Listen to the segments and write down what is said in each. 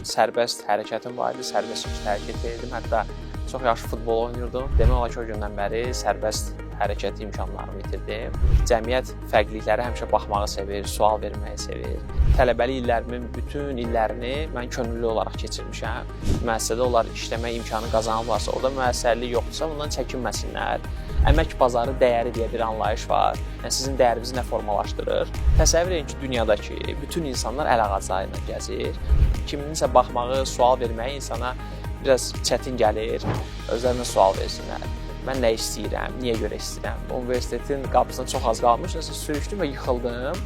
sərbəst hərəkətim var idi, sərbəst hərəkət edirdim. Hətta çox yaxşı futbol oynayırdım. Demək olar ki, o gündən bəri sərbəst hərəkət imkanlarımı itirdim. Cəmiyyət fərqliliklərə həmişə baxmağı sevir, sual verməyi sevir. Tələbəlik illərimin bütün illərini mən könüllü olaraq keçirmişəm. Müəssisədə onlar işləmək imkanı qazanırlarsa, orada müəssərlik yoxdursa, bundan çəkinməsinlər. Əmək bazarı dəyəri deyə bir anlayış var. Yəni, sizin dəyərinizi nə formalaşdırır? Təsəvvür edin ki, dünyadakı bütün insanlar əl ağacları ilə gəzir. Kiminsə baxmağı, sual verməyi insana biraz çətin gəlir. Özlərinə sual versinlər. Mən nə istəyirəm, niyə görə istəyirəm? Universitetin qapısına çox az qalmış, sürüşdüm və yıxıldım.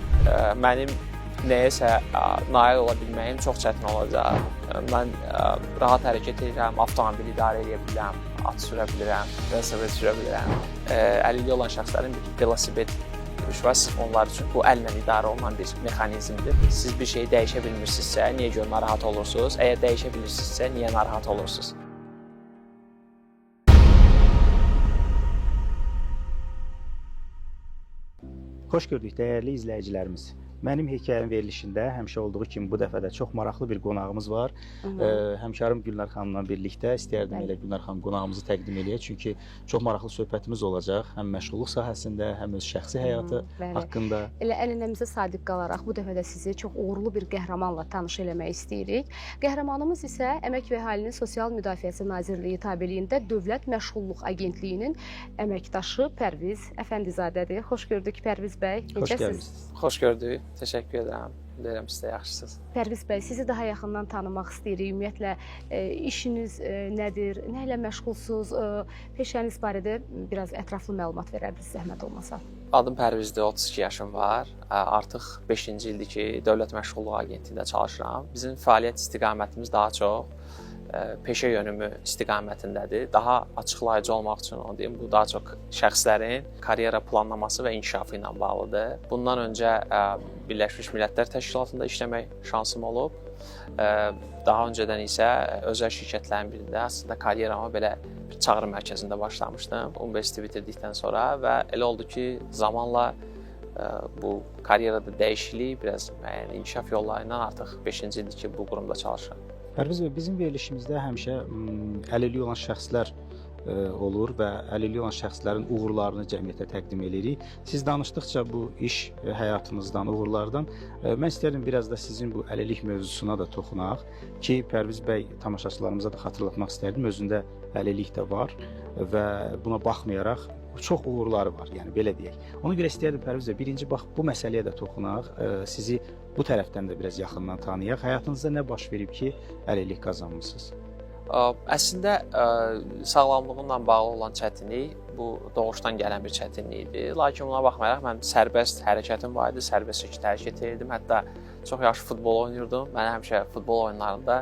Mənim nəyəsə nail ola bilməyim çox çətin olacaq. Mən rahat hərəkət edirəm, avtomobili idarə edə bilirəm, at sürə bilirəm, velosiped sürə bilirəm. Əlilliyi olan şəxslərin bir velosiped var, onlar üçün bu əllə idarə olunan bir mexanizmdir. Siz bir şeyi dəyişə bilmirsinizsə, niyə görə narahat olursunuz? Əgər dəyişə bilirsinizsə, niyə narahat olursunuz? Xoş gördük, dəyərli izləyicilərimiz. Mənim hekayənin verilişində həmişə olduğu kimi bu dəfə də çox maraqlı bir qonağımız var. Həmkarım Gülnar xanımla birlikdə istəyərdim elə Gülnar xanım qonağımızı təqdim eləyək. Çünki çox maraqlı söhbətimiz olacaq. Həm məşğulluq sahəsində, həm öz şəxsi həyatı haqqında. Elə ənənəmizə sadiq qalaraq bu dəfə də sizi çox uğurlu bir qəhrəmanla tanış eləmək istəyirik. Qəhrəmanımız isə Əmək və Əhalinin Sosial Müdafiəsi Nazirliyi tabeliyində Dövlət Məşğulluq Agentliyinin əməkdaşı Pərviz Əfəndizadədir. Xoş gördük Pərviz bəy. Necəsiz? Xoş gördük. Təşəkkür edirəm. Deyirəm, siz də yaxşısınız. Pərviz bəy, sizi daha yaxından tanımaq istəyirik. Ümumiyyətlə, işiniz nədir, nə ilə məşğulsuz, peşəniz barədə biraz ətraflı məlumat verərdiniz, zəhmət olmasa. Adım Pərvizdir, 32 yaşım var. Artıq 5-ci ildir ki, Dövlət Məşğulluq Agentliyində çalışıram. Bizim fəaliyyət istiqamətimiz daha çox peşə yönümü istiqamətindədir. Daha açıqlayıcı olmaq üçün onu deyim, bu daha çox şəxslərin karyera planlaması və inkişafı ilə bağlıdır. Bundan öncə Birləşmiş Millətlər Təşkilatında işləmək şansım olub. Daha öncədən isə özəl şirkətlərin birində əslində karyeramı belə bir çağrı mərkəzində başlamışdım. Universiteti bitirdikdən sonra və elə oldu ki, zamanla bu karyerada dəyişiklik, biraz müəyyən inkişaf yolları ilə artıq 5-ci ildir ki, bu qurumda çalışıram. Pərviz bəy, bizim verilişimizdə həmişə əlilliyi olan şəxslər olur və əlilliyi olan şəxslərin uğurlarını cəmiyyətə təqdim edirik. Siz danışdıqca bu iş həyatınızdan, uğurlardan mən istərdim biraz da sizin bu əlillik mövzusuna da toxunaq ki, Pərviz bəy tamaşaçılarımıza da xatırlatmaq istərdim. Özündə əlillik də var və buna baxmayaraq çox uğurları var, yəni belə deyək. Ona görə istəyərdim Pərviz bəy, birinci bax bu məsələyə də toxunaq, sizi bu tərəfdən də biraz yaxından tanıyaq. Həyatınızda nə baş verib ki, əlillik qazanmısınız? Əslində sağlamlığımla bağlı olan çətinlik bu doğuşdan gələn bir çətinlikdir. Lakin buna baxmayaraq mən sərbəst hərəkətim var idi, sərbəst şəkildə hərəkət edirdim. Hətta çox yaxşı futbol oynayırdım. Mən həmişə futbol oyunlarında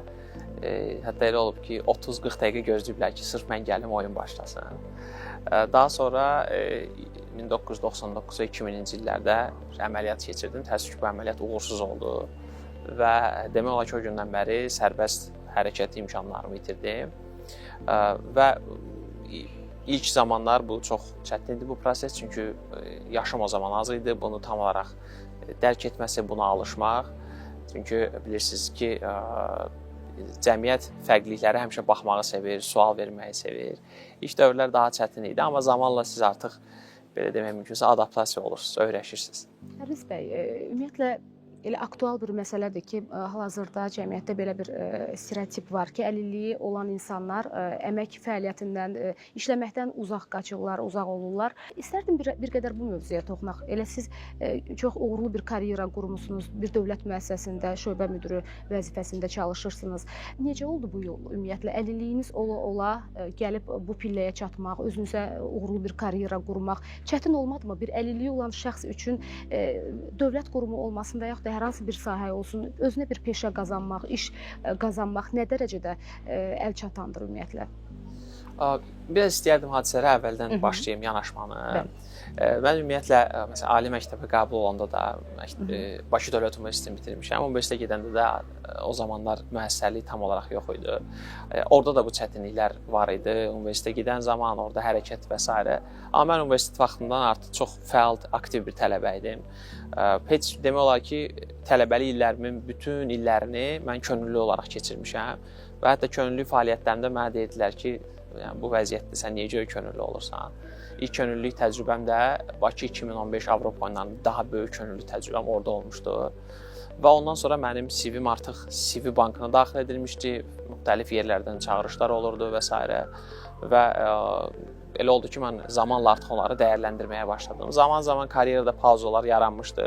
hətta elə olub ki, 30-40 dəqiqə gözləyiblər ki, sırf mən gəlim oyun başlasın. Daha sonra 1999 və 2000-ci illərdə əməliyyat keçirdim. Təəssüf ki, bu əməliyyat uğursuz oldu və demək olar ki, o gündən bəri sərbəst hərəkət imkanlarımı itirdim və ilk zamanlar bu çox çətin idi bu proses, çünki yaşım o zaman az idi, bunu tam olaraq dərk etməsi, buna alışmaq, çünki bilirsiniz ki, cəmiyyət fərqliliklərə həmişə baxmağı sevir, sual verməyi sevir. İlk dövrlər daha çətin idi, amma zamanla siz artıq belə demək mümkünsə adaptasiya olursunuz, öyrəşirsiniz. Pərviz bəy, ümumiyyətlə elə aktual bir məsələdir ki, hal-hazırda cəmiyyətdə belə bir stereotip var ki, əlilliyi olan insanlar əmək fəaliyyətindən, işləməkdən uzaq qaçırlar, uzaq olurlar. İstərdim bir qədər bu mövzuya toxunaq. Elə siz çox uğurlu bir karyera qurmusunuz, bir dövlət müəssisəsində şöbə müdürü vəzifəsində çalışırsınız. Necə oldu bu yol? Ümumiyyətlə, əlilliyiniz ola gəlib bu pilləyə çatmaq, özünüzə uğurlu bir karyera qurmaq çətin olmadı mı? Bir əlilliyi olan şəxs üçün dövlət qurumu olmasında yaxud da hər hansı bir sahə olsun, özünə bir peşə qazanmaq, iş qazanmaq nə dərəcədə əl çatandır ümumiyyətlə? Biraz istəyərdim hadisələrə əvvəldən başlayım yanaşmanı. Mən ümumiyyətlə məsələn ali məktəbə qəbul olanda da Bakı Dövlət Universitetini bitirmişəm. Universitetə gedəndə də o zamanlar müəssisəlik tam olaraq yox idi. Orada da bu çətinliklər var idi. Universitetə gedən zaman orada hərəkət və s. Amma mən universitet vaxtından artıq çox fəal, aktiv bir tələbə idim. Heç demək olar ki, tələbəlik illərimin bütün illərini mən könüllü olaraq keçirmişəm və hətta könüllü fəaliyyətlərimdə mənə deyirdilər ki, yəni bu vəziyyətdə sən niyə görə könüllü olursan? İlk könüllülük təcrübəm də Bakı 2015 Avropa oyunlarında daha böyük könüllülük təcrübəm orada olmuşdu. Və ondan sonra mənim CV-m artıq CV bankına daxil edilmişdi. Müxtəlif yerlərdən çağırışlar olurdu və s. Və elə oldu ki, mən zamanla artıq onları dəyərləndirməyə başladım. Zaman-zaman karyerada pauzalar yaranmışdı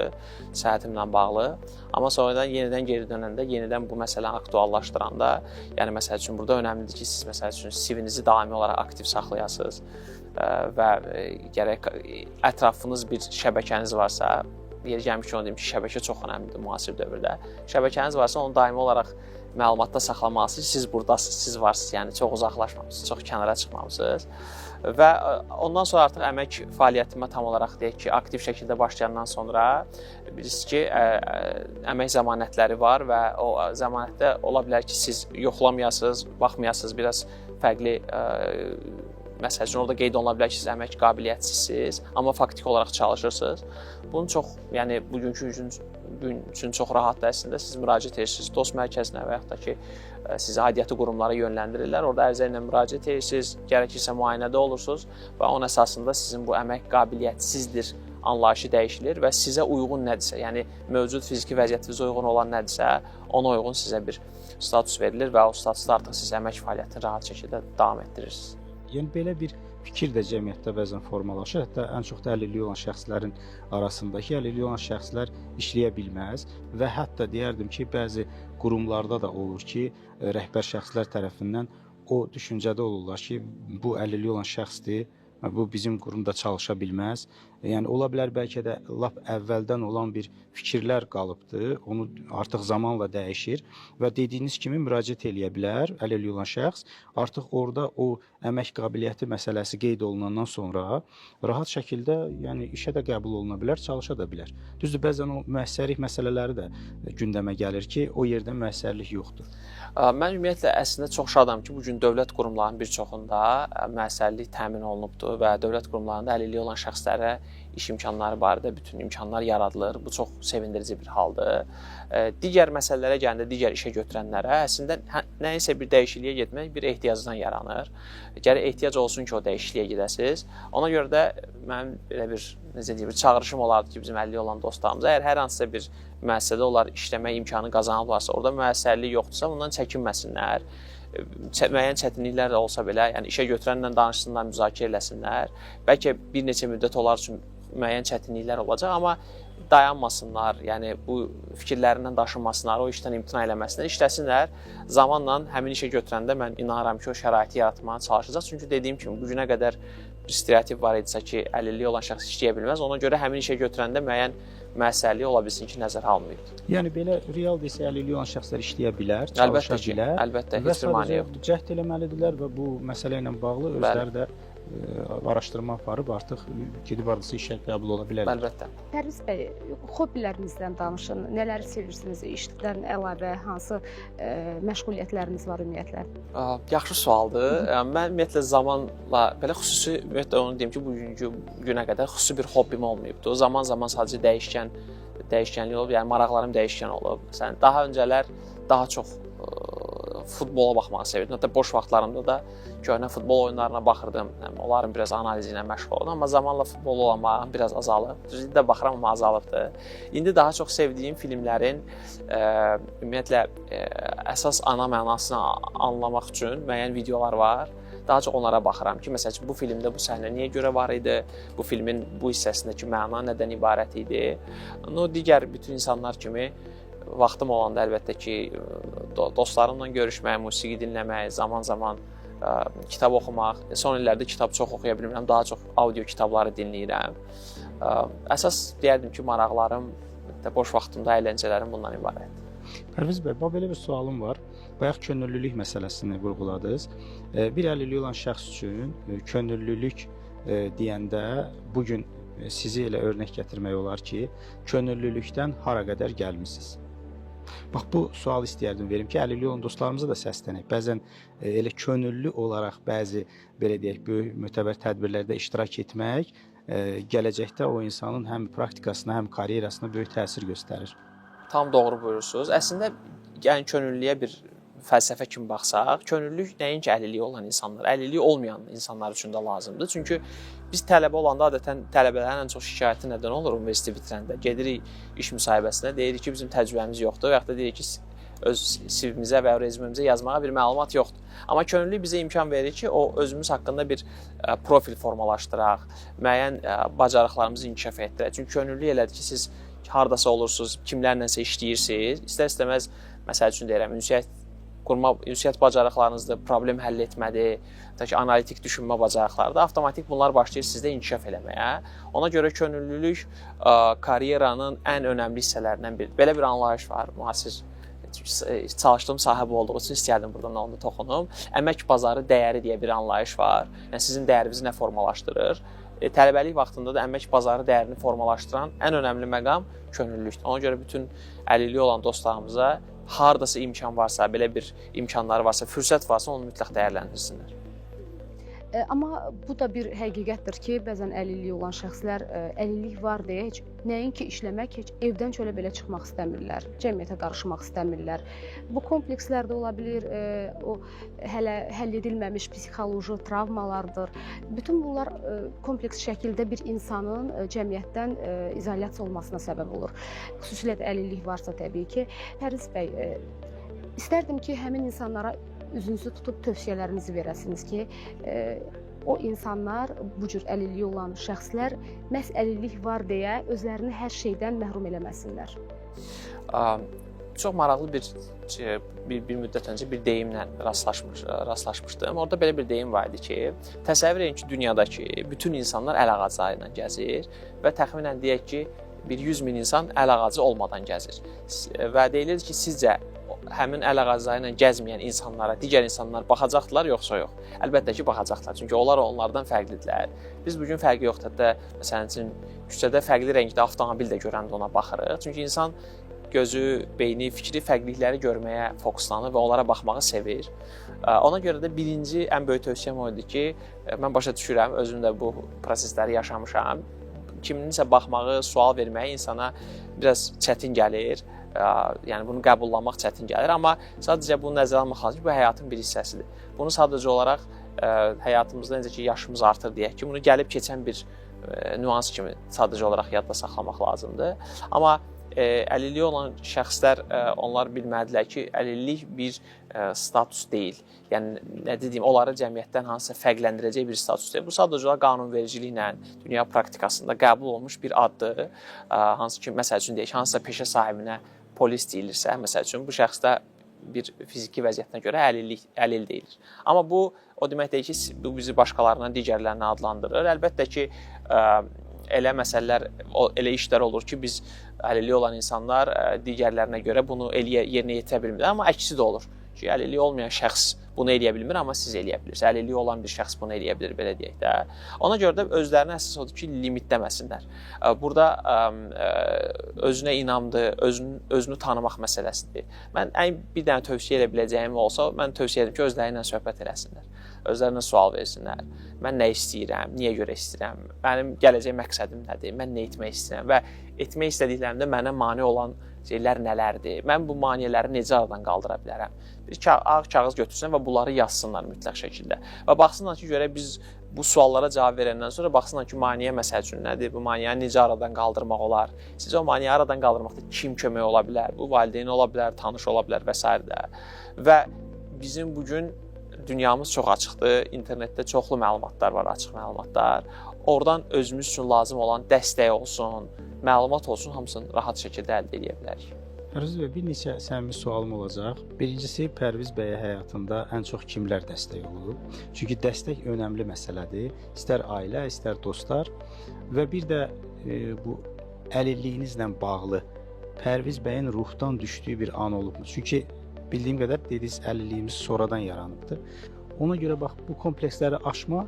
səhhətimlə bağlı. Amma sonradan yenidən geri dönəndə, yenidən bu məsələni aktuallaşdıranda, yəni məsəl üçün burada önəmlidir ki, siz məsəl üçün CV-nizi daimi olaraq aktiv saxlayasınız və gərək ətrafınız bir şəbəkəniz varsa, yeri gəlmiş onu deyim ki, şəbəkə çox önəmlidir müasir dövrdə. Şəbəkəniz varsa, onu daimi olaraq məlumatda saxlamalısınız. Siz buradasınız, siz varsınız, yəni çox uzaqlaşmamısınız, çox kənara çıxmamısınız. Və ondan sonra artıq əmək fəaliyyətimə tam olaraq deyək ki, aktiv şəkildə başlayandan sonra bilirsiniz ki, əmək zəmanətləri var və o zəmanətdə ola bilər ki, siz yoxlamayasınız, baxmayasınız, biraz fərqli məsəl üçün orada qeyd oluna bilər ki, siz əmək qabiliyyətsizsiniz, amma faktiki olaraq çalışırsınız. Bunu çox, yəni bugünkü gün üçün çox rahatdır əslində. Siz müraciət edirsiniz dost mərkəzinə və yaxud da ki, sizi aidiyyəti qurumlara yönləndirirlər. Orada ərizə ilə müraciət edirsiniz, gərəkirsə müayinədə olursunuz və onun əsasında sizin bu əmək qabiliyyətsizdir anlayışı dəyişilir və sizə uyğun nədirsə, yəni mövcud fiziki vəziyyətinizə uyğun olan nədirsə, ona uyğun sizə bir status verilir və o statusda artıq siz əmək fəaliyyətini rahat şəkildə davam etdirirsiniz. Yəni belə bir fikir də cəmiyyətdə bəzən formalaşır. Hətta ən çox da əlilliyi olan şəxslərin arasındakı əlilliyi olan şəxslər işləyə bilməz və hətta deyərdim ki, bəzi qurumlarda da olur ki, rəhbər şəxslər tərəfindən o düşüncədə olurlar ki, bu əlilliyi olan şəxsdir, bu bizim qurumda çalışa bilməz. Yəni ola bilər bəlkə də lap əvvəldən olan bir fikirlər qalıbdır. Onu artıq zamanla dəyişir və dediyiniz kimi müraciət eləyə bilər əlilliyi olan şəxs. Artıq orada o əmək qabiliyyəti məsələsi qeyd olunandan sonra rahat şəkildə, yəni işə də qəbul oluna bilər, çalışa da bilər. Düzdür, bəzən o müəssərlik məsələləri də gündəmə gəlir ki, o yerdə müəssərlik yoxdur. Mən ümumiyyətlə əslində çox şadam ki, bu gün dövlət qurumlarının bir çoxunda müəssərlik təmin olunubdur və dövlət qurumlarında əlilliyi olan şəxslərə iş imkanları barədə bütün imkanlar yaradılır. Bu çox sevindirici bir haldır. Digər məsələlərə gələndə, digər işə götürənlərə əslində nəyinsə bir dəyişikliyə getmək bir ehtiyacdan yaranır. Gərək ehtiyac olsun ki, o dəyişikliyə gedəsiniz. Ona görə də mənim belə bir çağırışım olardı ki, bizim əlilliyi olan dostlarımıza, əgər hər hansısa bir müəssisədə onlar işləmək imkanı qazanıblarsa, orada müəssərlik yoxdursa, bundan çəkinməsinlər. Müəyyən çətinliklər də olsa belə, yəni işə götürənlə danışsınlar, müzakirə eləsinlər. Bəlkə bir neçə müddət onlar üçün müəyyən çətinliklər olacaq, amma dayanmasınlar, yəni bu fikirlərindən daşınmasınlar, o işdən imtina eləməsinlər, işləsinlər. Zamanla həmin işə götürəndə mən inanıram ki, o şəraiti yaratmağa çalışacaq. Çünki dediyim kimi, bu günə qədər bir stereotip var idisə ki, əlilliyi olan şəxs işləyə bilməz. Ona görə həmin işə götürəndə müəyyən müəssərlik ola bilsin ki, nəzərə alınmayıb. Yəni belə real desə əlilliyi olan şəxslər işləyə bilər, çalışa bilər. Əlbəttə, heç bir mane yoxdur. Cəhd eləməlidirlər və bu məsələ ilə bağlı özləri də araşdırma aparıb artıq gedib hardasa işə qəbul ola bilərlər. Əlbəttə. Pərviz bəy, hobbilərinizdən danışın. Nələri sevirsiniz? İşdən əlavə hansı məşğuliyyətləriniz var ümumiyyətlə? Yaxşı sualdır. Mən ümumiyyətlə zamanla belə xüsusi ümumiyyətlə onu deyim ki, bugünkü günə qədər xüsusi bir hobbim olmayıbdı. O zaman sadəcə dəyişkənlik olub, yəni maraqlarım dəyişkən olub. Məsələn, daha öncələr daha çox futbola baxmağı sevirdim. Hətta boş vaxtlarımda da köhnə futbol oyunlarına baxırdım. Onların biraz analizi ilə məşğul oldum. Amma zamanla futbola olan marağım biraz azalıb. Düzdür də baxıram, amma azalıbdır. İndi daha çox sevdiyim filmlərin ümumiyyətlə əsas ana mənasını anlamaq üçün müəyyən videolar var. Daha çox onlara baxıram ki, məsəl üçün bu filmdə bu səhnə niyə görə var idi? Bu filmin bu hissəsindəki məna nədən ibarət idi? Digər bütün insanlar kimi vaxtım olanda əlbəttə ki, dostlarımla görüşmək, musiqi dinləmək, zaman-zaman kitab oxumaq. Son illərdə kitab çox oxuya bilmirəm, daha çox audio kitabları dinləyirəm. Əsas deyərdim ki, maraqlarım, boş vaxtımda əyləncələrim bundan ibarətdir. Pərviz bəy, belə bir sualım var. Bayaq könüllülük məsələsini vurğuladınız. Bir əlilliyi olan şəxs üçün könüllülük deyəndə bu gün sizi elə örnək gətirmək olar ki, könüllülükdən hara qədər gəlmisiniz? Bax bu sual istəyərdim verim ki, əlilliyi olan dostlarımıza da səslənək. Bəzən elə könüllü olaraq bəzi belə deyək böyük mötəbər tədbirlərdə iştirak etmək gələcəkdə o insanın həm praktikasına, həm karyerasına böyük təsir göstərir. Tam doğru buyurursunuz. Əslində yəni könüllüyə bir fəlsəfə kimi baxsaq, könüllülük nəinki əlilliyi olan insanlar, əlilliyi olmayan insanlar üçün də lazımdır. Çünki biz tələbə olanda adətən tələbələrin ən çox şikayəti nədən olur universiteti bitirəndə? Gedirik iş müsahibəsinə, deyirik ki, bizim təcrübəmiz yoxdur və yaxud da deyirik ki, öz CV-mizə və rezümümüzə yazmağa bir məlumat yoxdur. Amma könüllülük bizə imkan verir ki, o özümüz haqqında bir profil formalaşdıraq, müəyyən bacarıqlarımızı inkişaf etdirək. Çünki könüllülük elədir ki, siz hardasa olursunuz, kimlərlənsə işləyirsiniz, istər-istəməz məsəl üçün deyirəm, ünsiyyət bacarıqlarınızdır, problem həll etmədir, analitik düşünmə bacarıqlarıdır. Avtomatik bunlar başlayır sizdə inkişaf eləməyə. Ona görə könüllülük karyeranın ən önəmli hissələrindən biridir. Belə bir anlayış var. Müasir çalışdığım sahə bu olduğu üçün istəyərdim buradan onu toxunum. Əmək bazarı dəyəri deyə bir anlayış var. Yəni sizin dəyərinizi nə formalaşdırır? Tələbəlik vaxtında da əmək bazarı dəyərini formalaşdıran ən önəmli məqam könüllülükdür. Ona görə bütün əlilliyi olan dostlarımıza hardasa imkan varsa, belə bir imkanları varsa, fürsət varsa onu mütləq dəyərləndirsinlər. Amma bu da bir həqiqətdir ki, bəzən əlilliyi olan şəxslər əlillik var deyə heç nəinki işləmək, heç evdən çölə belə çıxmaq istəmirlər, cəmiyyətə qarışmaq istəmirlər. Bu komplekslər də ola bilir, o hələ həll edilməmiş psixoloji travmalardır. Bütün bunlar kompleks şəkildə bir insanın cəmiyyətdən izolyasiya olmasına səbəb olur. Xüsusilə də əlillik varsa təbii ki. Pərviz bəy, istərdim ki, həmin insanlara üzünüzü tutub tövsiyələrinizi verəsiniz ki, o insanlar, bu cür əlilliyi olan şəxslər məhz əlillik var deyə özlərini hər şeydən məhrum eləməsinlər. Çox maraqlı bir müddət öncə bir deyimlə rastlaşmışdım. Orada belə bir deyim var idi ki, təsəvvür edin ki, dünyadakı bütün insanlar əl ağacları ilə gəzir və təxminən deyək ki, bir 100 min insan əl ağacı olmadan gəzir. Və deyilir ki, sizcə həmin əl ağacları ilə gəzməyən insanlara digər insanlar baxacaqdılar, yoxsa yox? Əlbəttə ki, baxacaqlar. Çünki onlar onlardan fərqlidirlər. Biz bugün fərqi yoxdur. Hətta məsələn üçün küçədə fərqli rəngdə avtomobil də görəndə ona baxırıq. Çünki insan gözü, beyni, fikri fərqlilikləri görməyə fokuslanır və onlara baxmağı sevir. Ona görə də birinci ən böyük tövsiyəm o idi ki, mən başa düşürəm, özüm də bu prosesləri yaşamışam. Kiminsə baxmağı, sual verməyi insana biraz çətin gəlir. Yəni bunu qəbullanmaq çətin gəlir, amma sadəcə bunu nəzərə almaq lazım ki, bu həyatın bir hissəsidir. Bunu sadəcə olaraq həyatımızda necə ki, yaşımız artır deyək ki, bunu gəlib keçən bir nüans kimi sadəcə olaraq yadda saxlamaq lazımdır. Amma əlilliyi olan şəxslər onlar bilməlidirlər ki, əlillik bir status deyil. Yəni nə dediyim, onları cəmiyyətdən hansısa fərqləndirəcək bir status deyil. Bu sadəcə olaraq qanunvericiliklə dünya praktikasında qəbul olunmuş bir addır. Hansı ki, məsəl üçün deyək, hansısa peşə sahibinə polis deyilirsə, məsəl üçün bu şəxsdə bir fiziki vəziyyətinə görə əlil deyilir. Amma bu o demək deyil ki, bu bizi başqalarından digərlərinə adlandırır. Əlbəttə ki, elə məsələlər, elə işlər olur ki, biz əlilliyi olan insanlar digərlərinə görə bunu yerinə yetirə bilmir. Amma əksi də olur ki, əlilliyi olmayan şəxs bunu eləyə bilmir, amma siz eləyə bilirsiniz. Əlilliyi olan bir şəxs bunu eləyə bilir, belə deyək də. Ona görə də özlərinə əsas odur ki, limitləməsinlər. Burada özünə inamdır, özünü tanımaq məsələsidir. Mən bir dənə tövsiyə edə biləcəyim olsa, mən tövsiyə edirəm ki, özləri ilə söhbət eləsinlər. Özlərinə sual versinlər. Mən nə istəyirəm, niyə görə istəyirəm, mənim gələcək məqsədim nədir, mən nə etmək istəyirəm və etmək istədiklərimdə mənə mane olan şeylər nələrdir, mən bu maneələri necə aradan qaldıra bilərəm. Bir ağ kağız götürsün və bunları yazsınlar mütləq şəkildə. Və baxsınlar ki, görə biz bu suallara cavab verəndən sonra baxsınlar ki, maneə məsəl üçün nədir, bu maneəni necə aradan qaldırmaq olar, sizə o maneəni aradan qaldırmaqda kim kömək ola bilər, bu valideyn ola bilər, tanış ola bilər və s. Və bizim bugün dünyamız çox açıqdır, internetdə çoxlu məlumatlar var, açıq məlumatlar. Oradan özümüz üçün lazım olan dəstək olsun, məlumat olsun, hamısını rahat şəkildə əldə edə bilərik. Pərviz bəy, bir neçə səmimi sualım olacaq. Birincisi, Pərviz bəyə həyatında ən çox kimlər dəstək olub? Çünki dəstək önəmli məsələdir. İstər ailə, istər dostlar və bir də bu əlilliyinizlə bağlı Pərviz bəyin ruhdan düşdüyü bir an olubmu? Çünki bildiyim qədər dediniz əlilliyimiz sonradan yaranıbdı. Ona görə bax bu kompleksləri aşma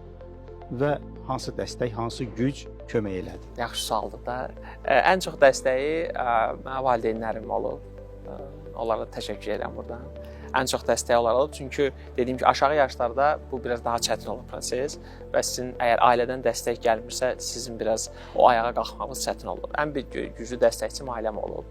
və hansı dəstək, hansı güc kömək elədi? Yaxşı sualdır da. Ən çox dəstəyi mənim valideynlərim olub. Onlara təşəkkür edirəm buradan. Ən çox dəstək onlar olub. Çünki dediyim ki, aşağı yaşlarda bu biraz daha çətin olur proses və sizin əgər ailədən dəstək gəlmirsə, sizin biraz o ayağa qalxmağınız çətin olur. Ən bir güclü dəstəkçim ailəm olub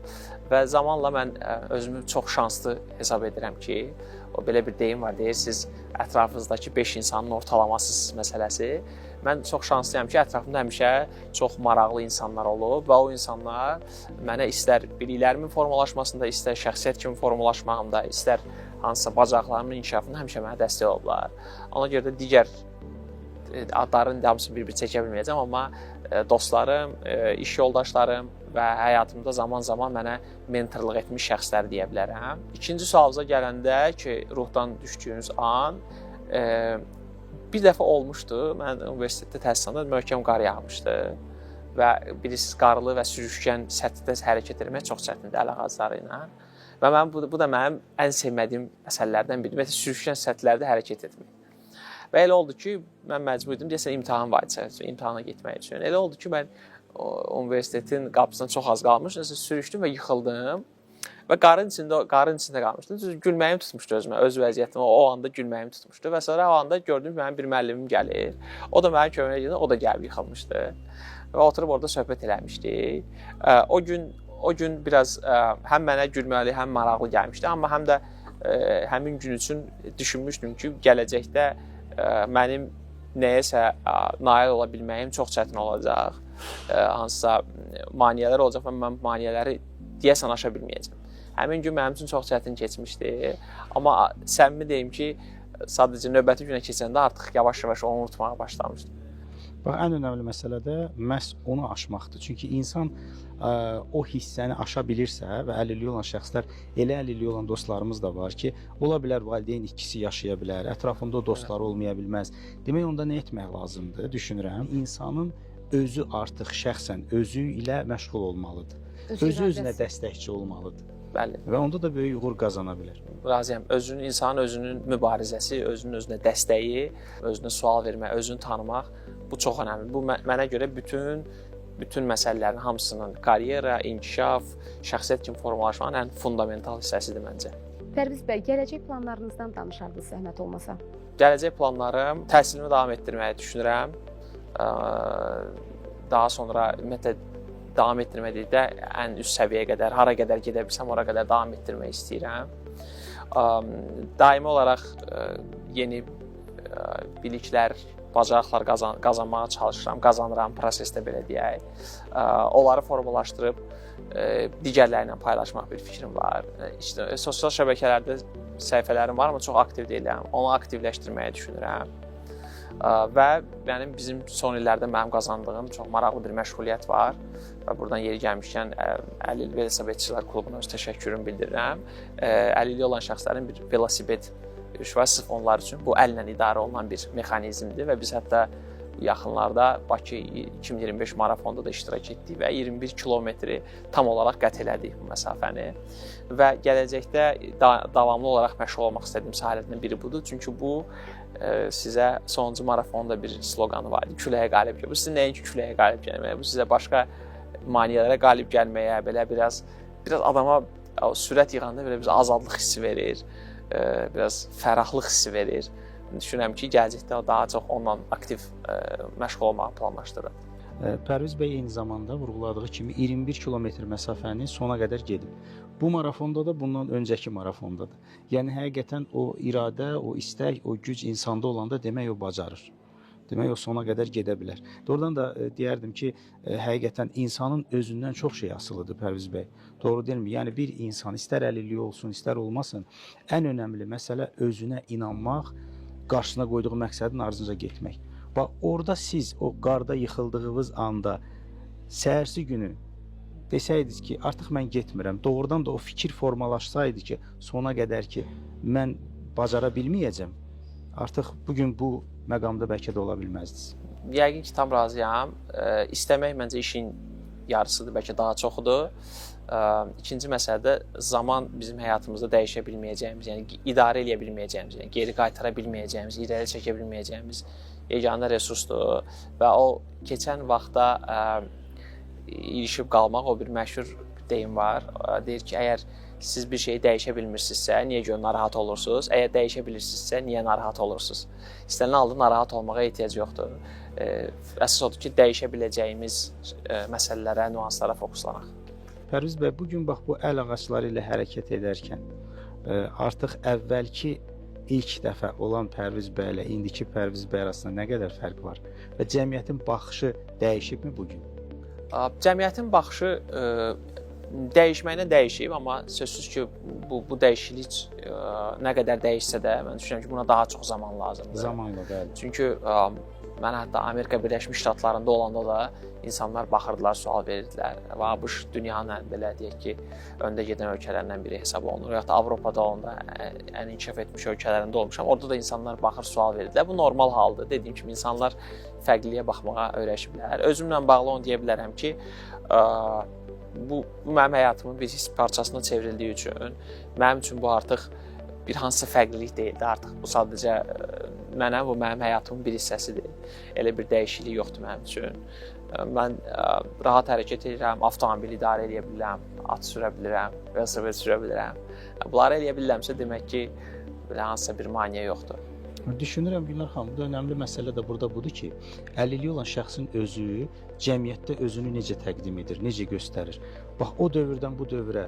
və zamanla mən özümü çox şanslı hesab edirəm ki, o belə bir deyim var, deyirsiniz, ətrafınızdakı 5 insanın ortalaması məsələsi. Mən çox şanslıyam ki, ətrafımda həmişə çox maraqlı insanlar olub və o insanlar mənə istər biliklərimin formalaşmasında, istər şəxsiyyət kimi formalaşmağımda, istər hansısa bacarıqlarımın inkişafında həmişə mənə dəstək olublar. Ona görə də digər adların hamısını bir-bir çəkə bilməyəcəm, amma dostlarım, iş yoldaşlarım və həyatımda zaman-zaman mənə mentorluq etmiş şəxslər deyə bilərəm. İkinci sualınıza gələndə ki, ruhdan düşdüyünüz an, bir dəfə olmuşdu. Mən universitetdə təhsil alanda möhkəm qar yağmışdı və bilirsiniz, qarlı və sürüşkən səthdə hərəkət etmək çox çətindir əl ağacları ilə. Və bu da mənim ən sevmədiyim məsələlərdən biridir. Məsələn, sürüşkən səthlərdə hərəkət etmək. Və elə oldu ki, mən məcbur idim, deyəsən imtahan var idi, imtahana getmək üçün. Elə oldu ki, mən universitetin qapısına çox az qalmış, sürüşdüm və yıxıldım. Və qarın içində qalmışdım. Gülməyim tutmuşdu özümə, öz vəziyyətimə, o anda gülməyim tutmuşdu. Və sonra o anda gördüm ki, mənim bir müəllimim gəlir. O da mənim köməyə gedir, o da gəlib yıxılmışdı. Və oturub orada söhbət eləmişdik. O gün biraz həm mənə gülməli, həm maraqlı gəlmişdi. Amma həm də həmin gün üçün düşünmüşdüm ki, gələcəkdə mənim nəyəsə nail ola bilməyim çox çətin olacaq. Hansısa maneələr olacaq və mən maneələri deyəsən aşa bilməyəcəm. Həmin gün mənim üçün çox çətin keçmişdi. Amma səmimi deyim ki, sadəcə növbəti günə keçəndə artıq yavaş-yavaş onu unutmağa başlamışdım. Bax, ən önəmli məsələ də məhz onu aşmaqdır. Çünki insan o hissəni aşa bilirsə və əlilliyi olan şəxslər, elə əlilliyi olan dostlarımız da var ki, ola bilər valideyn ikisi yaşaya bilər, ətrafında dostları olmaya bilməz. Demək, onda nə etmək lazımdır, düşünürəm. İnsanın özü artıq şəxsən özü ilə məşğul olmalıdır. Özü-özünə dəstəkçi olmalıdır. Bəli. Və onda da böyük uğur qazana bilər. Razıyam. İnsanın özünün mübarizəsi, özünün özünə dəstəyi, özünə sual vermək, özünü tanımaq bu çox önəmli. Bu mənə görə bütün məsələlərin hamısının karyera, inkişaf, şəxsiyyət kimi formalaşmanın ən fundamental hissəsidir məncə. Pərviz bəy, gələcək planlarınızdan danışardınız zəhmət olmasa. Gələcək planlarım təhsilimi davam etdirməyi düşünürəm. Daha sonra ümumiyyətlə davam etdirmədikdə ən üst səviyyəyə qədər, hara qədər gedə bilsəm, ora qədər davam etdirmək istəyirəm. Daimi olaraq yeni biliklər, bacarıqlar qazanmağa çalışıram, qazanıram prosesdə belə deyək. Onları formalaşdırıb digərləri ilə paylaşmaq bir fikrim var. İşte, sosial şəbəkələrdə səhifələrim var, amma çox aktiv deyiləm. Onu aktivləşdirməyi düşünürəm. Və bizim son illərdə mənim qazandığım çox maraqlı bir məşğuliyyət var və buradan yeri gəlmişkən Əlilli Velosipedçilər Klubuna öz təşəkkürümü bildirirəm. Əlilliyi olan şəxslərin bir velosiped yürüyüşü var, sırf onlar üçün bu əllə idarə olunan bir mexanizmdir və biz hətta yaxınlarda Bakı 2025 marafonda da iştirak etdik və 21 kilometri tam olaraq qət elədik bu məsafəni və gələcəkdə davamlı olaraq məşğul olmaq istədiyim sahələrdən biri budur. Çünki bu sizə sonuncu marafonda bir sloqanı var idi. Küləyə qalib gəlmək. Bu sizin nəinki küləyə qalib gəlməyə, bu sizə başqa maneələrə qalib gəlməyə, belə biraz adama sürət yığanda belə bir azadlıq hissi verir, biraz fərahlıq hissi verir. Düşünürəm ki, gələcəkdə daha çox onunla aktiv məşğul olmağı planlaşdırıram. Pərviz bəy eyni zamanda vurğuladığı kimi 21 kilometr məsafəni sona qədər gedib. Bu marafonda da bundan öncəki marafondadır. Yəni həqiqətən o iradə, o istək, o güc insanda olanda demək o bacarır. Demək o sona qədər gedə bilər. Doğrudan da deyərdim ki, həqiqətən insanın özündən çox şey asılıdır Pərviz bəy. Doğru deyilmi? Yəni bir insan istər əlilliyi olsun, istər olmasın, ən önəmli məsələ özünə inanmaq, qarşısına qoyduğu məqsədin ardınca getmək. Bax, orada siz o qarda yıxıldığınız anda səhərsi günü desəydiniz ki, artıq mən getmirəm, doğrudan da o fikir formalaşsaydı ki, sona qədər ki, mən bacara bilməyəcəm, artıq bugün bu məqamda bəlkə də ola bilməzdiniz. Yəqin ki, tam razıyam. İstəmək məncə işin yarısıdır, bəlkə daha çoxudur. ikinci məsələ də zaman bizim həyatımızda dəyişə bilməyəcəyimiz, yəni idarə edə bilməyəcəyimiz, yəni geri qaytara bilməyəcəyimiz, irəli çəkə bilməyəcəyimiz yeganə resursdur və o keçən vaxtda ilişib qalmaq, o bir məşhur deyim var. Deyir ki, əgər siz bir şeyi dəyişə bilmirsinizsə, niyə görə narahat olursunuz? Əgər dəyişə bilirsinizsə, niyə narahat olursunuz? İstənilən halda narahat olmağa ehtiyac yoxdur. Əsas odur ki, dəyişə biləcəyimiz məsələlərə, nüanslara fokuslanaq. Pərviz bəy, bugün bax bu əl ağacları ilə hərəkət edərkən artıq əvvəlki ilk dəfə olan Pərviz bəy ilə indiki Pərviz bəy arasında nə qədər fərq var və cəmiyyətin baxışı dəyişibmi bugün? Cəmiyyətin baxışı dəyişməklə dəyişib, amma sözsüz ki, bu dəyişiklik nə qədər dəyişsə də, mən düşünürəm ki, buna daha çox zaman lazımdır. Zamanla, bəli. Çünki mən hətta Amerika Birləşmiş Ştatlarında olanda da insanlar baxırdılar, sual verirdilər. Və ABŞ dünyanın belə deyək ki, öndə gedən ölkələrindən biri hesab olunur. Ya da Avropada olanda ən inkişaf etmiş ölkələrində olmuşam. Orada da insanlar baxır, sual verirdilər. Bu normal haldır. Dediyim kimi insanlar fərqliliyə baxmağa öyrəşiblər. Özümlə bağlı onu deyə bilərəm ki, bu mənim həyatımın bir his parçasına çevrildiyi üçün mənim üçün bu artıq bir hansısa fərqlilik deyildi artıq. Bu sadəcə bu mənim həyatımın bir hissəsidir. Elə bir dəyişiklik yoxdur mənim üçün. Mən rahat hərəkət edirəm, avtomobil idarə edə bilirəm, at sürə bilirəm, velosiped sürə bilirəm. Bunları edə bilirəmsə demək ki, belə hansısa bir maneə yoxdur. Düşünürəm Gülnar xanım, bu önəmli məsələ də burada budur ki, əlilliyi olan şəxsin özü cəmiyyətdə özünü necə təqdim edir, necə göstərir. Bax, o dövrdən bu dövrə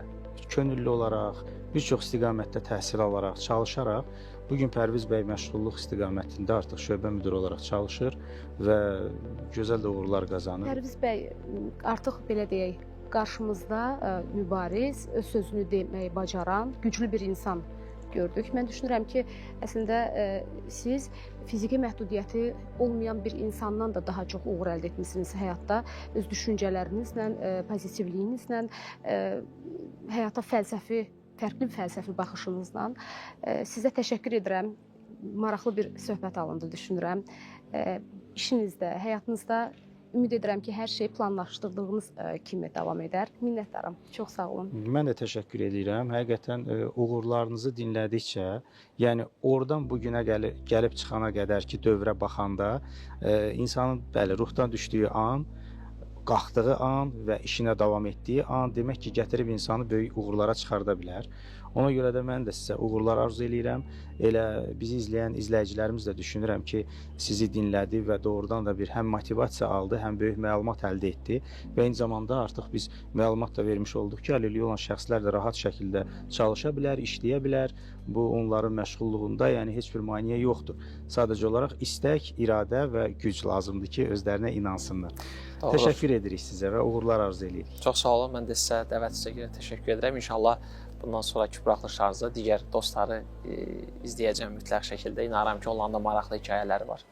könüllü olaraq, bir çox istiqamətdə təhsil alaraq, çalışaraq, bugün Pərviz bəy məşğulluq istiqamətində artıq şöbə müdiri olaraq çalışır və gözəl də uğurlar qazanır. Pərviz bəy artıq belə deyək, qarşımızda mübariz, öz sözünü deməyi bacaran, güclü bir insan gördük. Mən düşünürəm ki, əslində siz fiziki məhdudiyyəti olmayan bir insandan da daha çox uğur əldə etmisiniz həyatda. Öz düşüncələrinizlə, pozitivliyinizlə, həyata fərqli fəlsəfi baxışınızla. Sizə təşəkkür edirəm. Maraqlı bir söhbət alındı, düşünürəm. İşinizdə, həyatınızda ümid edirəm ki, hər şey planlaşdırdığınız kimi davam edər. Minnətdaram. Çox sağ olun. Mən də təşəkkür edirəm. Həqiqətən uğurlarınızı dinlədikcə, yəni oradan bu günə gəlib çıxana qədər ki, dövrə baxanda insanın ruhdan düşdüyü an, qalxdığı an və işinə davam etdiyi an demək ki, gətirib insanı böyük uğurlara çıxarda bilər. Ona görə də mən də sizə uğurlar arzu edirəm. Elə bizi izləyən izləyicilərimiz də düşünürəm ki, sizi dinlədi və doğrudan da bir həm motivasiya aldı, həm böyük məlumat əldə etdi və eyni zamanda artıq biz məlumat da vermiş olduq ki, əlilliyi olan şəxslər də rahat şəkildə çalışa bilər, işləyə bilər. Bu onların məşğulluğunda, yəni heç bir maneə yoxdur. Sadəcə olaraq istək, iradə və güc lazımdır ki, özlərinə inansınlar. Doğru. Təşəkkür edirik sizə və uğurlar arzu edirik. Çox sağ olun. Mən də sizə dəvətinizə görə təşəkkür edirəm. İnşallah bundan sonraki buraxılışlarınızda digər dostları izləyəcəm mütləq şəkildə. İnanıram ki, onların da maraqlı hekayələri var.